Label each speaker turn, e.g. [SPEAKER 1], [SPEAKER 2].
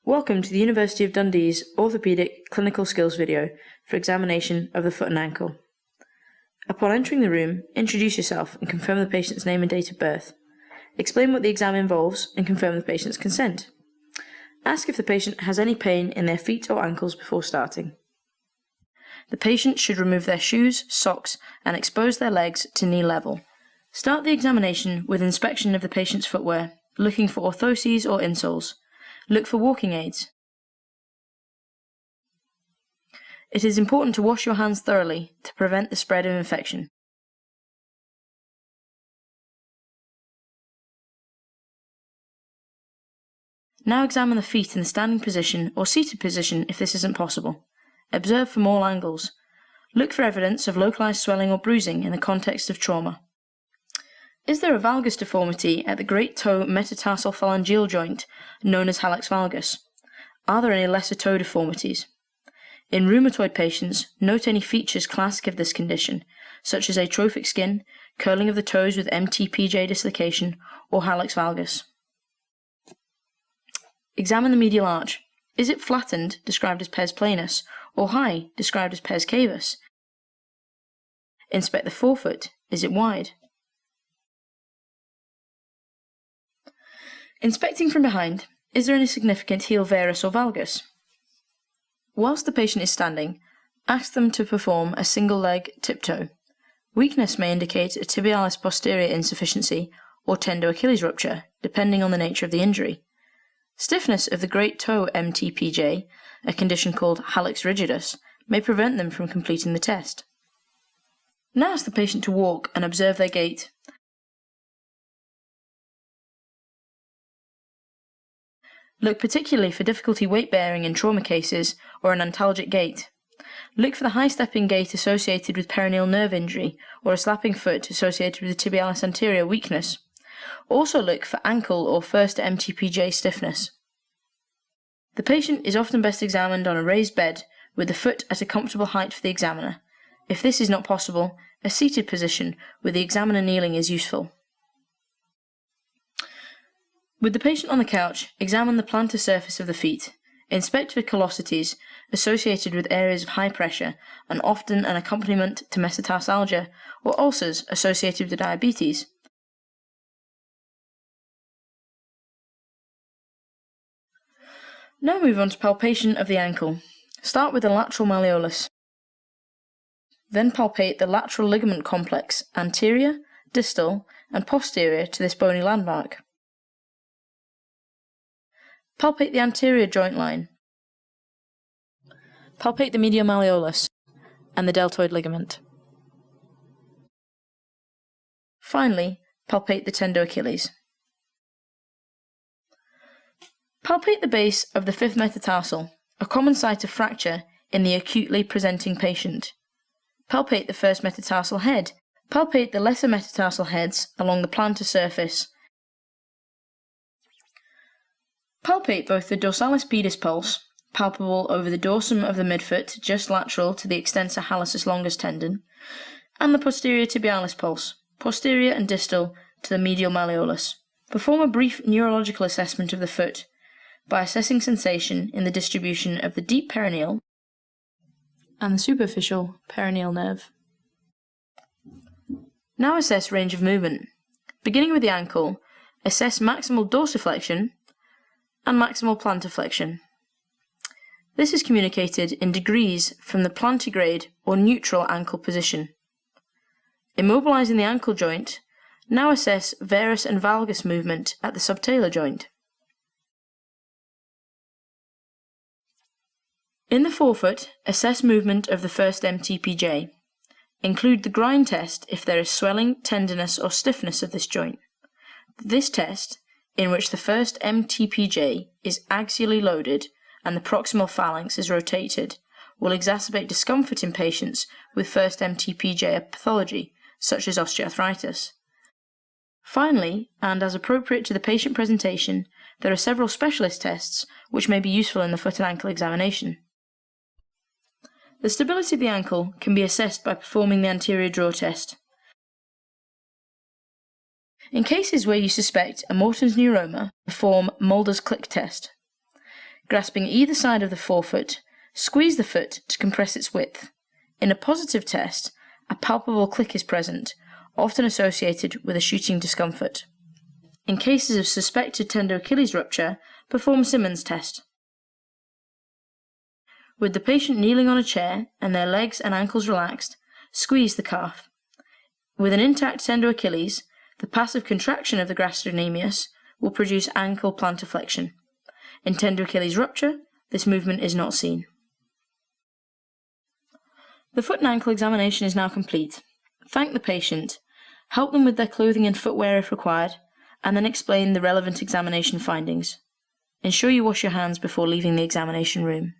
[SPEAKER 1] Welcome to the University of Dundee's Orthopaedic Clinical Skills video for examination of the foot and ankle. Upon entering the room, introduce yourself and confirm the patient's name and date of birth. Explain what the exam involves and confirm the patient's consent. Ask if the patient has any pain in their feet or ankles before starting. The patient should remove their shoes, socks, and expose their legs to knee level. Start the examination with inspection of the patient's footwear, looking for orthoses or insoles. Look for walking aids. It is important to wash your hands thoroughly to prevent the spread of infection. Now examine the feet in the standing position or seated position if this isn't possible. Observe from all angles. Look for evidence of localized swelling or bruising in the context of trauma. Is there a valgus deformity at the great toe metatarsal phalangeal joint, known as hallux valgus? Are there any lesser toe deformities? In rheumatoid patients, note any features classic of this condition, such as atrophic skin, curling of the toes with MTPJ dislocation, or hallux valgus. Examine the medial arch. Is it flattened, described as pes planus, or high, described as pes cavus? Inspect the forefoot. Is it wide? Inspecting from behind, is there any significant heel varus or valgus? Whilst the patient is standing, ask them to perform a single leg tiptoe. Weakness may indicate a tibialis posterior insufficiency or tendo Achilles rupture, depending on the nature of the injury. Stiffness of the great toe MTPJ, a condition called hallux rigidus, may prevent them from completing the test. Now ask the patient to walk and observe their gait. Look particularly for difficulty weight bearing in trauma cases or an antalgic gait. Look for the high stepping gait associated with peroneal nerve injury or a slapping foot associated with the tibialis anterior weakness. Also look for ankle or first MTPJ stiffness. The patient is often best examined on a raised bed with the foot at a comfortable height for the examiner. If this is not possible, a seated position with the examiner kneeling is useful. With the patient on the couch, examine the plantar surface of the feet. Inspect for callosities associated with areas of high pressure and often an accompaniment to metatarsalgia or ulcers associated with diabetes. Now move on to palpation of the ankle. Start with the lateral malleolus. Then palpate the lateral ligament complex, anterior, distal, and posterior to this bony landmark. Palpate the anterior joint line. Palpate the medial malleolus and the deltoid ligament. Finally, palpate the tendo Achilles. Palpate the base of the fifth metatarsal, a common site of fracture in the acutely presenting patient. Palpate the first metatarsal head. Palpate the lesser metatarsal heads along the plantar surface. Palpate both the dorsalis pedis pulse, palpable over the dorsum of the midfoot just lateral to the extensor hallucis longus tendon, and the posterior tibialis pulse, posterior and distal to the medial malleolus. Perform a brief neurological assessment of the foot by assessing sensation in the distribution of the deep peroneal and the superficial peroneal nerve. Now assess range of movement. Beginning with the ankle, assess maximal dorsiflexion and maximal plantar flexion. This is communicated in degrees from the plantigrade or neutral ankle position. Immobilizing the ankle joint, now assess varus and valgus movement at the subtalar joint. In the forefoot, assess movement of the first MTPJ. Include the grind test if there is swelling, tenderness, or stiffness of this joint. This test, in which the first MTPJ is axially loaded and the proximal phalanx is rotated, will exacerbate discomfort in patients with first MTPJ pathology, such as osteoarthritis. Finally, and as appropriate to the patient presentation, there are several specialist tests which may be useful in the foot and ankle examination. The stability of the ankle can be assessed by performing the anterior draw test. In cases where you suspect a Morton's neuroma, perform Mulder's click test. Grasping either side of the forefoot, squeeze the foot to compress its width. In a positive test, a palpable click is present, often associated with a shooting discomfort. In cases of suspected tender Achilles rupture, perform a Simmons test. With the patient kneeling on a chair and their legs and ankles relaxed, squeeze the calf. With an intact tender Achilles, the passive contraction of the gastrocnemius will produce ankle plantar flexion. In tender Achilles rupture, this movement is not seen. The foot and ankle examination is now complete. Thank the patient, help them with their clothing and footwear if required, and then explain the relevant examination findings. Ensure you wash your hands before leaving the examination room.